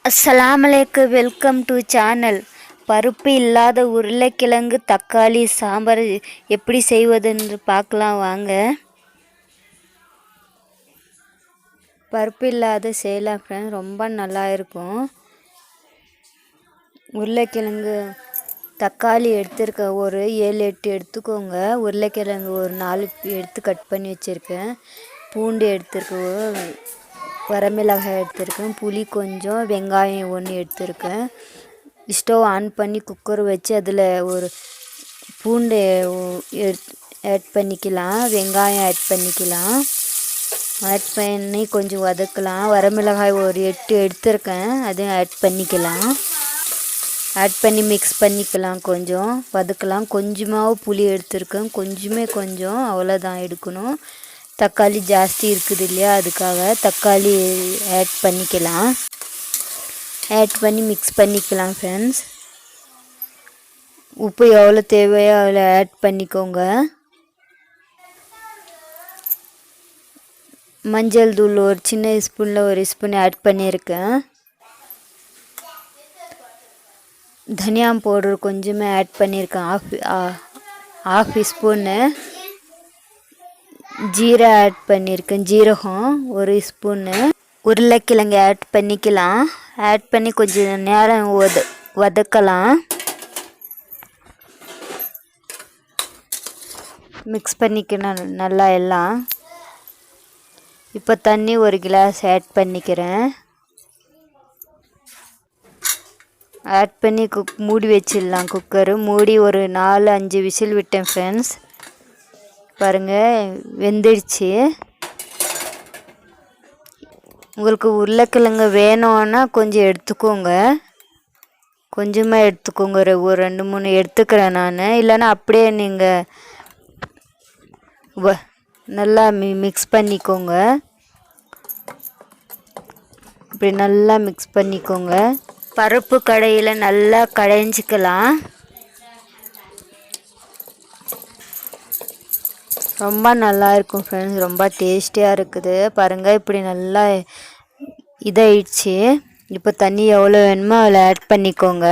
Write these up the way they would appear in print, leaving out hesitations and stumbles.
அஸ்ஸலாமலைக்கும், welcome to channel. பருப்பு இல்லாத உருளைக்கிழங்கு தக்காளி சாம்பார் எப்படி செய்வதுன்னு பார்க்கலாம் வாங்க. பருப்பு இல்லாத செய்யலாம் ஃப்ரெண்ட்ஸ், ரொம்ப நல்லா இருக்கும். உருளைக்கிழங்கு தக்காளி எடுத்துருக்க ஒரு 7-8 எடுத்துக்கோங்க. உருளைக்கிழங்கு ஒரு 4 எடுத்து கட் பண்ணி வச்சுருக்கேன். பூண்டு எடுத்துருக்கேன், வரமிளகாய் எடுத்துருக்கேன், புளி கொஞ்சம், வெங்காயம் 1 எடுத்துருக்கேன். ஸ்டவ் ஆன் பண்ணி குக்கர் வச்சு அதில் ஒரு பூண்டு ஆட் பண்ணிக்கலாம், வெங்காயம் ஆட் பண்ணிக்கலாம். ஆட் பண்ணி கொஞ்சம் வதக்கலாம். வரமிளகாய் ஒரு 8 எடுத்துருக்கேன், அதையும் ஆட் பண்ணிக்கலாம். ஆட் பண்ணி மிக்ஸ் பண்ணிக்கலாம், கொஞ்சம் வதக்கலாம். கொஞ்சமாக புளி எடுத்துருக்கேன், கொஞ்சம் அவ்வளோதான் எடுக்கணும். தக்காளி ஜாஸ்தி இருக்குது இல்லையா, அதுக்காக தக்காளி ஆட் பண்ணிக்கலாம். ஆட் பண்ணி மிக்ஸ் பண்ணிக்கலாம் ஃப்ரெண்ட்ஸ். உப்பு எவ்வளோ தேவையோ அவ்வளோ ஆட் பண்ணிக்கோங்க. மஞ்சள் தூள் ஒரு சின்ன ஸ்பூனில் ஒரு ஸ்பூன் ஆட் பண்ணியிருக்கேன். தனியா பவுடர் கொஞ்சமே ஆட் பண்ணியிருக்கேன், ஆஃப் ஸ்பூன்னு. ஜீரா ஆட் பண்ணியிருக்கேன், ஜீரகம் ஒரு ஸ்பூன்னு. உருளைக்கிழங்கு ஆட் பண்ணிக்கலாம். ஆட் பண்ணி கொஞ்சம் நேரம் வதக்கலாம். மிக்ஸ் பண்ணிக்கணும் நல்லா எல்லாம். இப்போ தண்ணி ஒரு கிளாஸ் ஆட் பண்ணிக்கிறேன். ஆட் பண்ணி மூடி வச்சிடலாம். குக்கரு மூடி ஒரு 4-5 விசில் விட்டேன் ஃப்ரெண்ட்ஸ். பாருங்கள், வெந்துடுச்சு. உங்களுக்கு உருளைக்கிழங்கு வேணும்னா கொஞ்சம் எடுத்துக்கோங்க, கொஞ்சமாக எடுத்துக்கோங்க. ஒரு 2-3 எடுத்துக்கிறேன் நான். இல்லைன்னா அப்படியே நீங்கள் நல்லா மிக்ஸ் பண்ணிக்கோங்க. இப்படி நல்லா மிக்ஸ் பண்ணிக்கோங்க. பருப்பு கடையில் நல்லா கடைஞ்சிக்கலாம். ரொம்ப நல்லா இருக்கும் ஃப்ரெண்ட்ஸ், ரொம்ப டேஸ்டியாக இருக்குது. பாருங்கள், இப்படி நல்லா இதாகிடுச்சு. இப்போ தண்ணி எவ்வளோ வேணுமோ அதில் ஆட் பண்ணிக்கோங்க.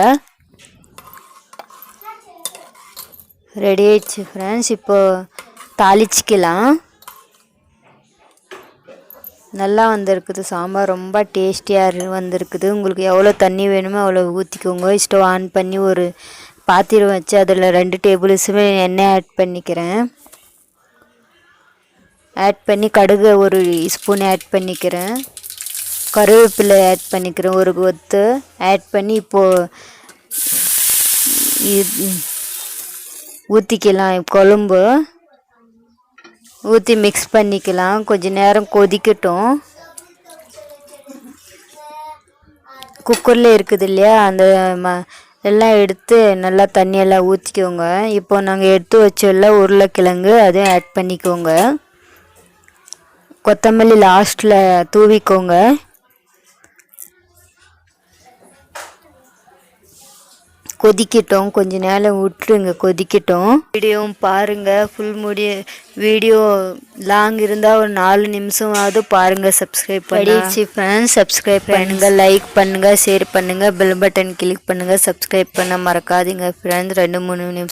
ரெடி ஆயிடுச்சு ஃப்ரெண்ட்ஸ். இப்போது தாளிச்சிக்கலாம். நல்லா வந்திருக்குது சாம்பார், ரொம்ப டேஸ்டியாக வந்திருக்குது. உங்களுக்கு எவ்வளோ தண்ணி வேணுமோ அவ்வளோ ஊற்றிக்கோங்க. ஸ்டவ் ஆன் பண்ணி ஒரு பாத்திரம் வச்சு அதில் 2 டேபிள் ஸ்பூன் எண்ணெய் ஆட் பண்ணிக்கிறேன். ஆட் பண்ணி கடுகு ஒரு ஸ்பூன் ஆட் பண்ணிக்கிறேன். கருவேப்பிலை ஆட் பண்ணிக்கிறேன் ஒரு கொத்து. ஆட் பண்ணி இப்போது ஊற்றிக்கலாம். குழம்பு ஊற்றி மிக்ஸ் பண்ணிக்கலாம். கொஞ்சம் நேரம் கொதிக்கட்டும். குக்கரில் இருக்குது இல்லையா, அந்த எல்லாம் எடுத்து நல்லா தண்ணியெல்லாம் ஊற்றிக்கோங்க. இப்போ நாங்கள் எடுத்து வச்சோல்ல உருளைக்கிழங்கு, அதையும் ஆட் பண்ணிக்கோங்க. கொத்தமல்லி லாஸ்ட்டில் தூவிக்கோங்க. கொதிக்கட்டும், கொஞ்சம் நேரம் விட்டுருங்க, கொதிக்கட்டும். வீடியோவும் பாருங்கள், ஃபுல் வீடியோ லாங் இருந்தால் ஒரு 4 நிமிஷமாவது பாருங்கள். சப்ஸ்கிரைப் பண்ணிடுச்சு ஃப்ரெண்ட்ஸ், சப்ஸ்கிரைப் பண்ணுங்கள், லைக் பண்ணுங்கள், ஷேர் பண்ணுங்கள், பெல் பட்டன் கிளிக் பண்ணுங்கள். சப்ஸ்கிரைப் பண்ண மறக்காதீங்க ஃப்ரெண்ட்ஸ். 2-3 நிமிஷம்